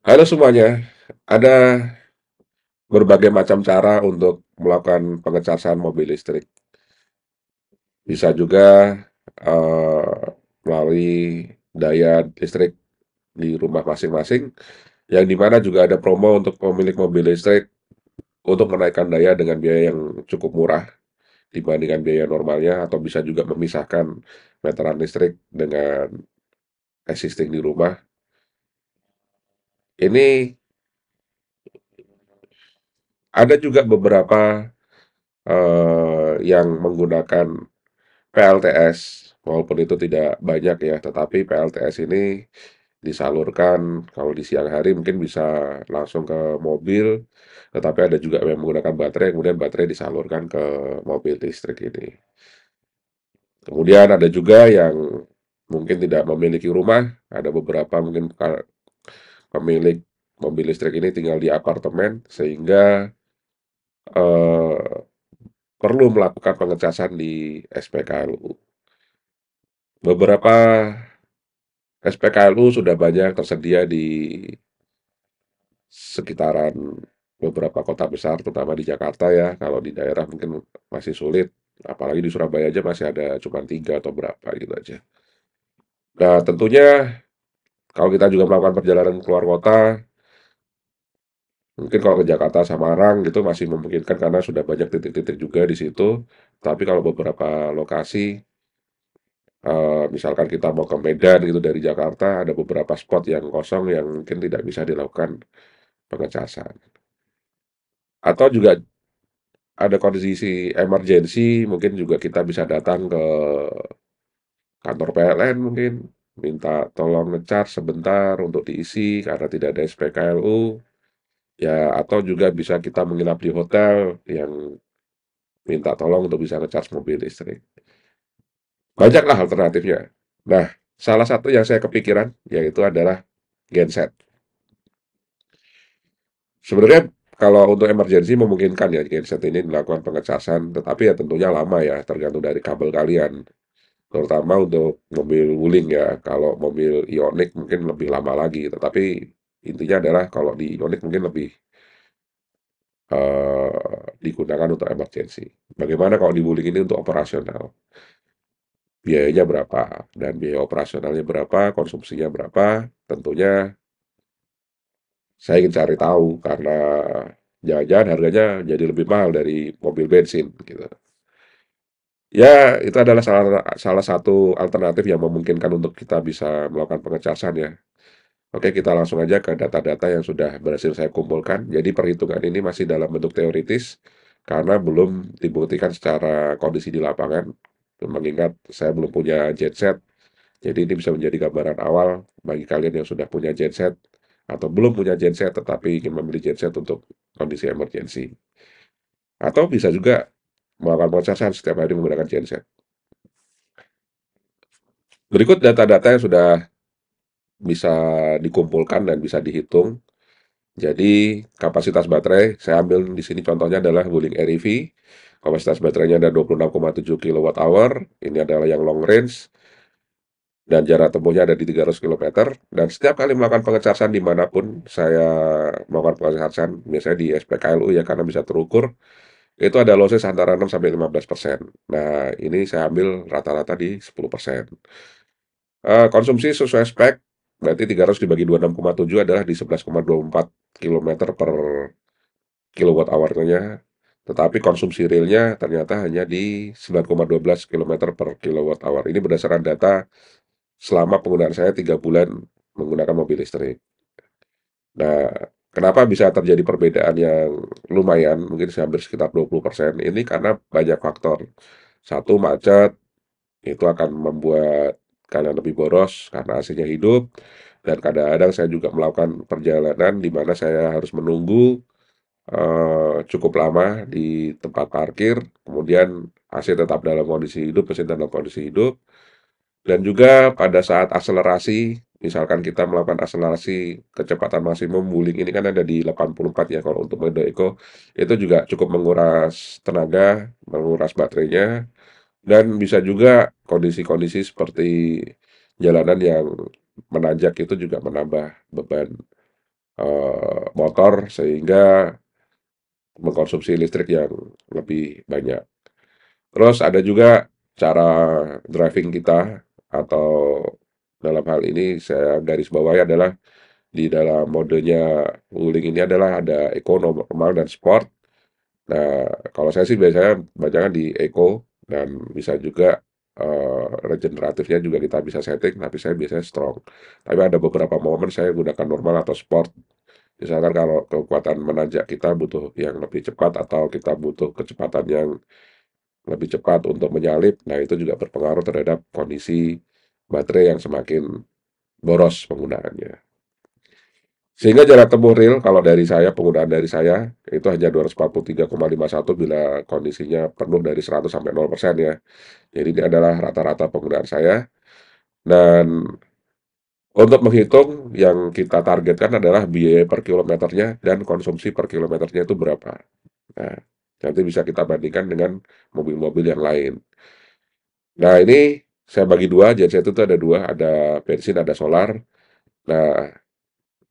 Halo semuanya, ada berbagai macam cara untuk melakukan pengecasan mobil listrik. Bisa juga eh, melalui daya listrik di rumah masing-masing, yang dimana juga ada promo untuk pemilik mobil listrik untuk menaikkan daya dengan biaya yang cukup murah dibandingkan biaya normalnya, atau bisa juga memisahkan meteran listrik dengan existing di rumah. Ini ada juga beberapa yang menggunakan PLTS, walaupun itu tidak banyak ya, tetapi PLTS ini disalurkan kalau di siang hari mungkin bisa langsung ke mobil, tetapi ada juga yang menggunakan baterai, kemudian baterai disalurkan ke mobil listrik ini. Kemudian ada juga yang mungkin tidak memiliki rumah, ada beberapa mungkin pemilik mobil listrik ini tinggal di apartemen, sehingga eh, perlu melakukan pengecasan di SPKLU. Beberapa SPKLU sudah banyak tersedia di sekitaran beberapa kota besar, terutama di Jakarta ya. Kalau di daerah mungkin masih sulit, apalagi di Surabaya aja masih ada cuma 3 atau berapa gitu aja. Nah, tentunya kalau kita juga melakukan perjalanan keluar kota, mungkin kalau ke Jakarta, Samarang gitu masih memungkinkan karena sudah banyak titik-titik juga di situ. Tapi kalau beberapa lokasi, misalkan kita mau ke Medan gitu dari Jakarta, ada beberapa spot yang kosong yang mungkin tidak bisa dilakukan pengecasan. Atau juga ada kondisi emergensi, mungkin juga kita bisa datang ke kantor PLN mungkin, minta tolong ngecas sebentar untuk diisi karena tidak ada SPKLU, ya atau juga bisa kita menginap di hotel yang minta tolong untuk bisa ngecas mobil listrik. Banyaklah alternatifnya. Nah, salah satu yang saya kepikiran yaitu adalah genset. Sebenarnya kalau untuk emergensi memungkinkan ya genset ini dilakukan pengecasan, tetapi ya tentunya lama ya, tergantung dari kabel kalian. Terutama untuk mobil wuling ya, kalau mobil Ioniq mungkin lebih lama lagi, tetapi intinya adalah kalau di Ioniq mungkin lebih digunakan untuk emergency. Bagaimana kalau di wuling ini untuk operasional? Biayanya berapa? Dan biaya operasionalnya berapa? Konsumsinya berapa? Tentunya saya ingin cari tahu karena jangan-jangan harganya jadi lebih mahal dari mobil bensin gitu. Ya, itu adalah salah salah satu alternatif yang memungkinkan untuk kita bisa melakukan pengecasan ya. Oke, kita langsung aja ke data-data yang sudah berhasil saya kumpulkan. Jadi perhitungan ini masih dalam bentuk teoritis karena belum dibuktikan secara kondisi di lapangan. Mengingat saya belum punya genset, jadi ini bisa menjadi gambaran awal bagi kalian yang sudah punya genset atau belum punya genset tetapi ingin membeli genset untuk kondisi emergensi. Atau bisa juga melakukan pengecasan setiap hari menggunakan genset. Berikut data-data yang sudah bisa dikumpulkan dan bisa dihitung. Jadi kapasitas baterai, saya ambil di sini contohnya adalah Wuling REV. Kapasitas baterainya ada 26,7 kWh. Ini adalah yang long range dan jarak tempuhnya ada di 300 km. Dan setiap kali melakukan pengecasan dimanapun saya melakukan pengecasan, misalnya di SPKLU ya karena bisa terukur, itu ada losses antara 6 sampai 15%. Nah, ini saya ambil rata-rata di 10%. Konsumsi sesuai spek, berarti 300 dibagi 26,7 adalah di 11,24 kilometer per kilowatt hour-nya, tetapi konsumsi realnya ternyata hanya di 9,12 kilometer per kilowatt hour. Ini berdasarkan data selama penggunaan saya 3 bulan menggunakan mobil listrik. Nah, kenapa bisa terjadi perbedaan yang lumayan, mungkin hampir sekitar 20%, ini karena banyak faktor. Satu, macet, itu akan membuat kalian lebih boros karena AC-nya hidup, dan kadang-kadang saya juga melakukan perjalanan di mana saya harus menunggu cukup lama di tempat parkir, kemudian AC tetap dalam kondisi hidup, mesin dalam kondisi hidup, dan juga pada saat akselerasi, misalkan kita melakukan akselerasi kecepatan maksimum wuling ini kan ada di 84 ya kalau untuk mode eco, itu juga cukup menguras tenaga, menguras baterainya, dan bisa juga kondisi-kondisi seperti jalanan yang menanjak itu juga menambah beban. motor sehingga mengkonsumsi listrik yang lebih banyak. Terus ada juga cara driving kita atau dalam hal ini saya garis bawahi adalah di dalam modenya Wuling ini adalah ada eco, normal, dan sport. Nah, kalau saya sih biasanya bacanya di eco dan bisa juga regeneratifnya juga kita bisa setting, tapi saya biasanya strong. Tapi ada beberapa momen saya gunakan normal atau sport. Misalkan kalau kekuatan menanjak kita butuh yang lebih cepat atau kita butuh kecepatan yang lebih cepat untuk menyalip, nah itu juga berpengaruh terhadap kondisi baterai yang semakin boros penggunaannya. Sehingga jarak tempuh real kalau dari saya, penggunaan dari saya, itu hanya 243,51 bila kondisinya penuh dari 100 sampai 0% ya. Jadi ini adalah rata-rata penggunaan saya. Dan untuk menghitung yang kita targetkan adalah biaya per kilometernya dan konsumsi per kilometernya itu berapa. Nah, nanti bisa kita bandingkan dengan mobil-mobil yang lain. Nah, ini saya bagi dua, genset itu ada dua, ada bensin, ada solar. Nah,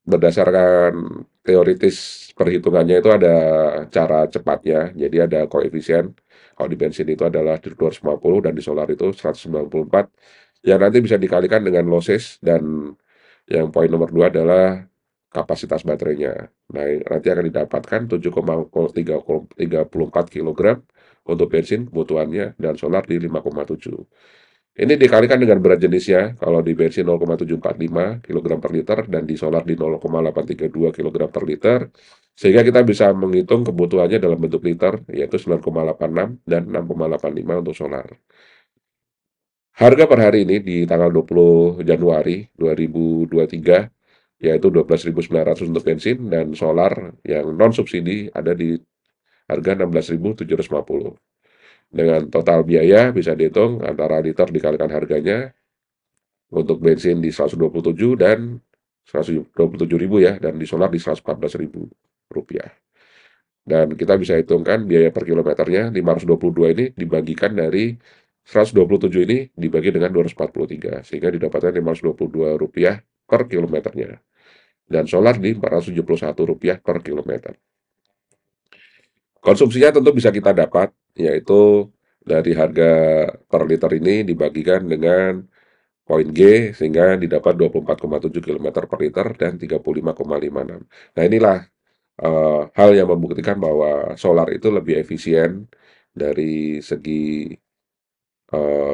berdasarkan teoritis perhitungannya itu ada cara cepatnya, jadi ada koefisien. Kalau di bensin itu adalah 250 dan di solar itu 194, yang nanti bisa dikalikan dengan losses, dan yang poin nomor dua adalah kapasitas baterainya. Nah, nanti akan didapatkan 7,34 kilogram untuk bensin kebutuhannya dan solar di 5,7. Ini dikalikan dengan berat jenisnya, kalau di bensin 0,745 kg per liter dan di solar di 0,832 kg per liter, sehingga kita bisa menghitung kebutuhannya dalam bentuk liter, yaitu 9,86 dan 6,85 untuk solar. Harga per hari ini di tanggal 20 Januari 2023, yaitu 12.900 untuk bensin, dan solar yang non-subsidi ada di harga 16.750. Dengan total biaya bisa dihitung antara liter dikalikan harganya. Untuk bensin di 127 dan 127.000 ya, dan di solar di 114.000 rupiah. Dan kita bisa hitungkan biaya per kilometernya 522 ini dibagikan dari 127 ini dibagi dengan 243, sehingga didapatkan 522 rupiah per kilometernya. Dan solar di 471 rupiah per kilometer. Konsumsinya tentu bisa kita dapat, yaitu dari harga per liter ini dibagikan dengan poin G, sehingga didapat 24,7 km per liter dan 35,56. Nah, inilah hal yang membuktikan bahwa solar itu lebih efisien dari segi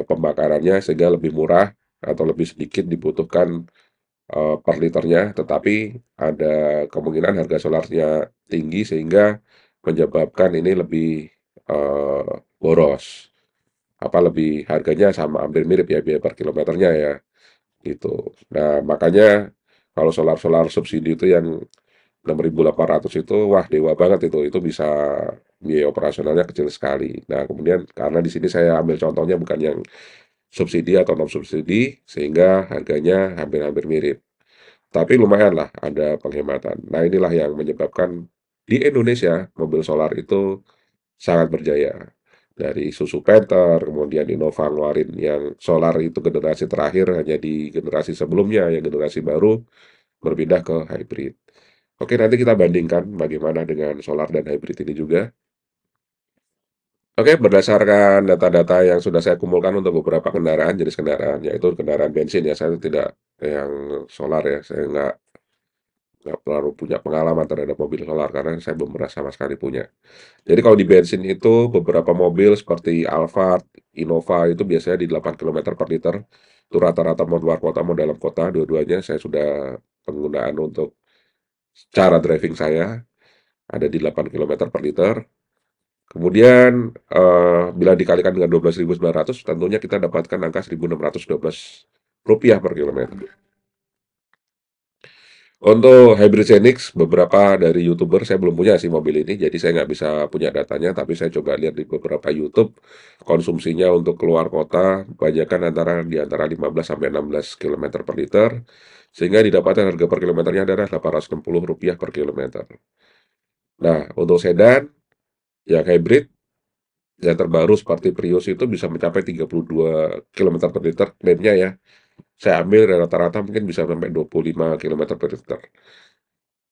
pembakarannya, sehingga lebih murah atau lebih sedikit dibutuhkan per liternya, tetapi ada kemungkinan harga solarnya tinggi sehingga menyebabkan ini lebih boros. Apa lebih harganya sama, hampir mirip ya biaya per kilometernya ya. Gitu. Nah, makanya kalau solar-solar subsidi itu yang 6.800 itu, wah dewa banget itu. Itu bisa biaya operasionalnya kecil sekali. Nah, kemudian karena di sini saya ambil contohnya bukan yang subsidi atau non subsidi, sehingga harganya hampir-hampir mirip. Tapi lumayan lah ada penghematan. Nah, inilah yang menyebabkan di Indonesia mobil solar itu sangat berjaya. Dari Susu Panther, kemudian Innova ngeluarin yang solar itu generasi terakhir, hanya di generasi sebelumnya, yang generasi baru berpindah ke hybrid. Oke, nanti kita bandingkan bagaimana dengan solar dan hybrid ini juga. Oke, berdasarkan data-data yang sudah saya kumpulkan untuk beberapa kendaraan, jenis kendaraan, yaitu kendaraan bensin ya, saya tidak yang solar ya, saya nggak terlalu punya pengalaman terhadap mobil solar karena saya belum pernah sama sekali punya. Jadi kalau di bensin itu beberapa mobil seperti Alphard, Innova itu biasanya di 8 km per liter. Itu rata-rata mau luar kota mau dalam kota, dua-duanya saya sudah penggunaan untuk cara driving saya ada di 8 km per liter. Kemudian bila dikalikan dengan 12.900, tentunya kita dapatkan angka 1.612 rupiah per kilometer. Untuk Hybrid Zenix, beberapa dari YouTuber, saya belum punya sih mobil ini, jadi saya nggak bisa punya datanya, tapi saya coba lihat di beberapa YouTube, konsumsinya untuk keluar kota, kebanyakan di antara 15 sampai 16 km per liter, sehingga didapatkan harga per kilometernya adalah Rp860 per kilometer. Nah, untuk sedan, yang hybrid, yang terbaru seperti Prius itu bisa mencapai 32 km per liter, klaimnya ya. Saya ambil rata-rata mungkin bisa sampai 25 km per liter.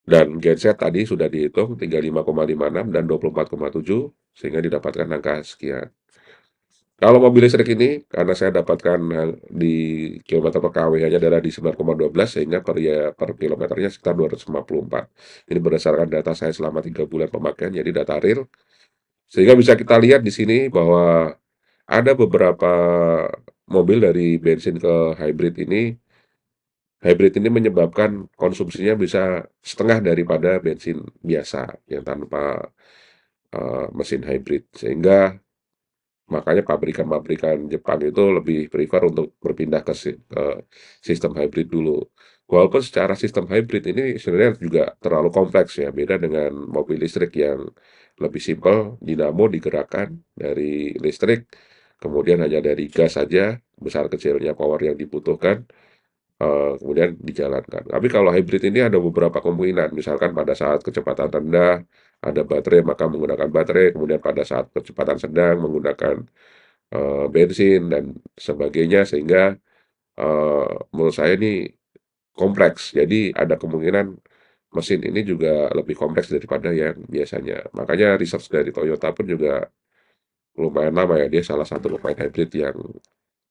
Dan genset tadi sudah dihitung 35,56 dan 24,7 sehingga didapatkan angka sekian. Kalau mobil listrik ini karena saya dapatkan di kilometer per kWh-nya adalah di 9,12 sehingga per kilometernya sekitar 254. Ini berdasarkan data saya selama 3 bulan pemakaian, jadi data real. Sehingga bisa kita lihat di sini bahwa ada beberapa mobil dari bensin ke hybrid ini menyebabkan konsumsinya bisa setengah daripada bensin biasa yang tanpa mesin hybrid. Sehingga makanya pabrikan-pabrikan Jepang itu lebih prefer untuk berpindah ke sistem hybrid dulu. Walaupun secara sistem hybrid ini sebenarnya juga terlalu kompleks ya, beda dengan mobil listrik yang lebih simpel, dinamo digerakkan dari listrik, kemudian hanya dari gas saja, besar kecilnya power yang dibutuhkan, kemudian dijalankan. Tapi kalau hybrid ini ada beberapa kemungkinan, misalkan pada saat kecepatan rendah, ada baterai maka menggunakan baterai, kemudian pada saat kecepatan sedang menggunakan bensin dan sebagainya sehingga, menurut saya ini kompleks. Jadi ada kemungkinan mesin ini juga lebih kompleks daripada yang biasanya. Makanya research dari Toyota pun juga lumayan lama ya, dia salah satu pemain hybrid yang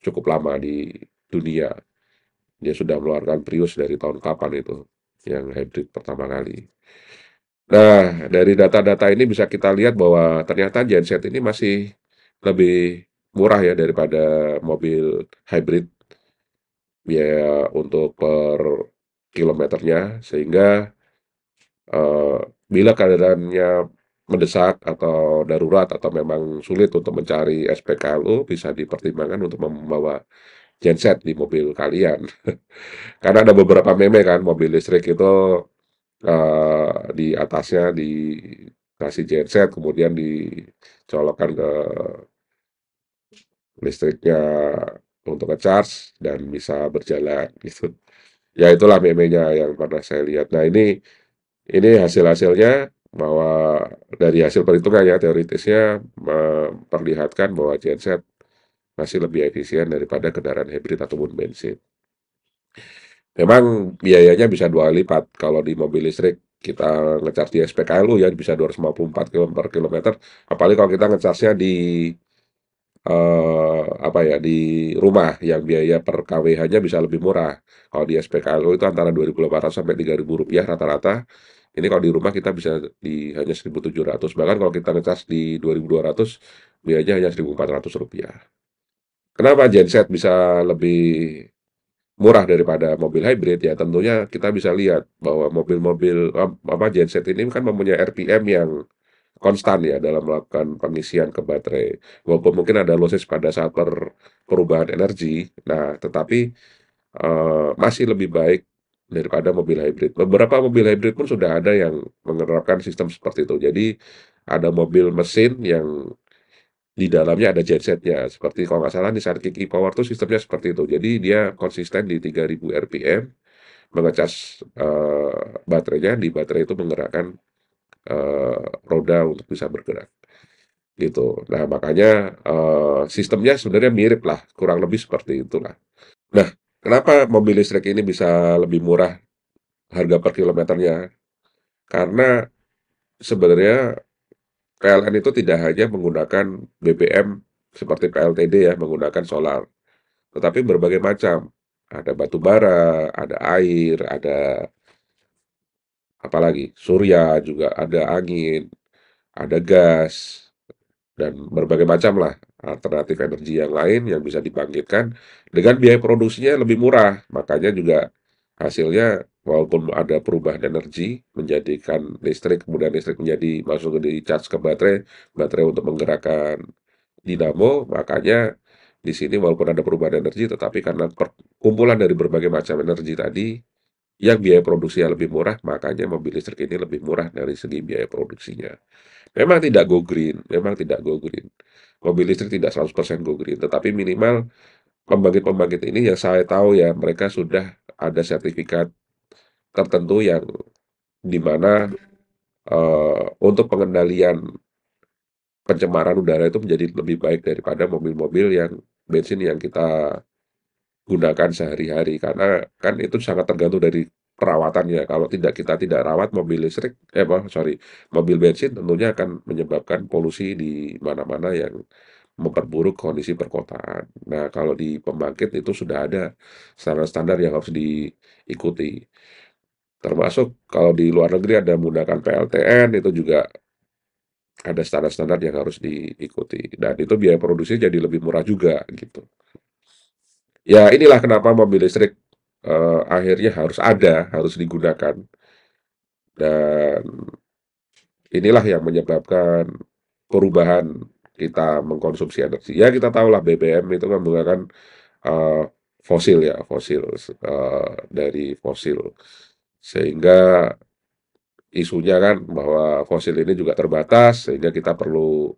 cukup lama di dunia. Dia sudah mengeluarkan Prius dari tahun kapan itu, yang hybrid pertama kali. Nah, dari data-data ini bisa kita lihat bahwa ternyata genset ini masih lebih murah ya daripada mobil hybrid, biaya untuk per kilometernya, sehingga bila keadaannya mendesak atau darurat atau memang sulit untuk mencari SPKLU, bisa dipertimbangkan untuk membawa genset di mobil kalian. Karena ada beberapa meme kan, mobil listrik itu di atasnya dikasih genset, kemudian dicolokkan ke listriknya untuk nge-charge dan bisa berjalan gitu. Ya itulah meme-nya yang pernah saya lihat. Nah ini hasil-hasilnya bahwa dari hasil perhitungan ya teoritisnya memperlihatkan bahwa genset masih lebih efisien daripada kendaraan hybrid ataupun bensin. Memang biayanya bisa 2 kali lipat. Kalau di mobil listrik kita ngecas di SPKLU ya bisa 254 km per kilometer. Apalagi kalau kita ngecasnya di apa ya, di rumah yang biaya per kWh-nya bisa lebih murah. Kalau di SPKLU itu antara 2.800 sampai Rp3.000 rata-rata. Ini kalau di rumah kita bisa di hanya 1.700. Bahkan kalau kita ngecas di 2.200 biayanya hanya Rp1.400. Kenapa genset bisa lebih murah daripada mobil hybrid? Ya tentunya kita bisa lihat bahwa mobil-mobil apa genset ini kan mempunyai RPM yang konstan ya dalam melakukan pengisian ke baterai. Walaupun mungkin ada losses pada saat perubahan energi, nah tetapi masih lebih baik daripada mobil hybrid. Beberapa mobil hybrid pun sudah ada yang menerapkan sistem seperti itu. Jadi ada mobil mesin yang di dalamnya ada gensetnya. Seperti kalau nggak salah Nissan Kick e-Power tuh sistemnya seperti itu. Jadi dia konsisten di 3000 RPM, mengecas baterainya, di baterai itu menggerakkan roda untuk bisa bergerak gitu. Nah makanya sistemnya sebenarnya mirip lah, kurang lebih seperti itulah. Nah, kenapa mobil listrik ini bisa lebih murah harga per kilometernya? Karena sebenarnya PLN itu tidak hanya menggunakan BBM seperti PLTD ya, menggunakan solar, tetapi berbagai macam. Ada batu bara, ada air, ada apalagi surya juga, ada angin, ada gas, dan berbagai macam lah alternatif energi yang lain yang bisa dibangkitkan dengan biaya produksinya lebih murah. Makanya juga hasilnya walaupun ada perubahan energi menjadikan listrik, kemudian listrik menjadi masuk di charge ke baterai, baterai untuk menggerakkan dinamo, makanya di sini walaupun ada perubahan energi tetapi karena perkumpulan dari berbagai macam energi tadi yang biaya produksinya lebih murah, makanya mobil listrik ini lebih murah dari segi biaya produksinya. Memang tidak go green, memang tidak go green. Mobil listrik tidak 100% go green, tetapi minimal pembangkit-pembangkit ini yang saya tahu ya, mereka sudah ada sertifikat tertentu yang di mana untuk pengendalian pencemaran udara itu menjadi lebih baik daripada mobil-mobil yang bensin yang kita gunakan sehari-hari. Karena kan itu sangat tergantung dari perawatannya. Kalau kita tidak rawat mobil listrik, apa, sorry, mobil bensin tentunya akan menyebabkan polusi di mana-mana yang memperburuk kondisi perkotaan. Nah, kalau di pembangkit itu sudah ada standar-standar yang harus diikuti. Termasuk kalau di luar negeri ada menggunakan PLTN, itu juga ada standar-standar yang harus diikuti. Dan itu biaya produksi jadi lebih murah juga gitu. Ya inilah kenapa mobil listrik akhirnya harus ada, harus digunakan. Dan inilah yang menyebabkan perubahan kita mengkonsumsi energi. Ya kita tahulah BBM itu kan menggunakan eh, fosil ya, fosil dari fosil. Sehingga isunya kan bahwa fosil ini juga terbatas, sehingga kita perlu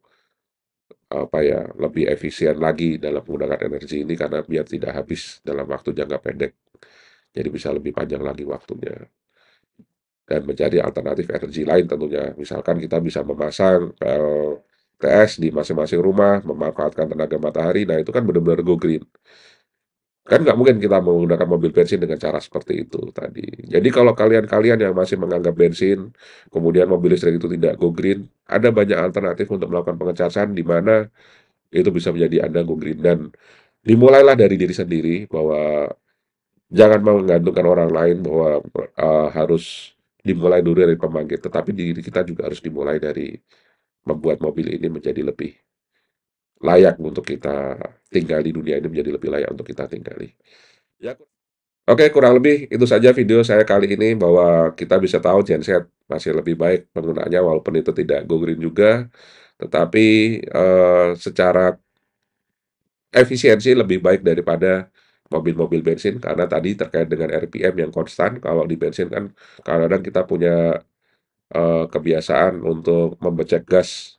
apa ya, lebih efisien lagi dalam menggunakan energi ini karena biar tidak habis dalam waktu jangka pendek. Jadi bisa lebih panjang lagi waktunya. Dan mencari alternatif energi lain tentunya. Misalkan kita bisa memasang PLTS di masing-masing rumah, memanfaatkan tenaga matahari, nah itu kan benar-benar go green. Kan nggak mungkin kita menggunakan mobil bensin dengan cara seperti itu tadi. Jadi kalau kalian-kalian yang masih menganggap bensin, kemudian mobil listrik itu tidak go green, ada banyak alternatif untuk melakukan pengecasan di mana itu bisa menjadi Anda go green. Dan dimulailah dari diri sendiri bahwa jangan menggantungkan orang lain bahwa harus dimulai dulu dari pembangkit, tetapi diri kita juga harus dimulai dari membuat mobil ini menjadi lebih layak untuk kita tinggal di dunia ini, menjadi lebih layak untuk kita tinggali. Ya, oke, kurang lebih itu saja video saya kali ini bahwa kita bisa tahu genset masih lebih baik penggunaannya walaupun itu tidak go green juga, tetapi secara efisiensi lebih baik daripada mobil-mobil bensin karena tadi terkait dengan RPM yang konstan. Kalau di bensin kan kadang-kadang kita punya kebiasaan untuk membecek gas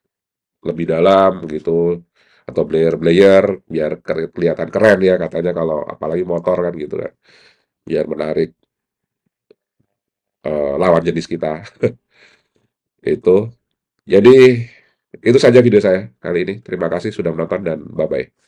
lebih dalam gitu atau blayer-blayer biar kelihatan keren ya katanya kalau apalagi motor kan gitu kan. Biar menarik lawan jenis kita itu. Jadi itu saja video saya kali ini. Terima kasih sudah menonton dan bye-bye.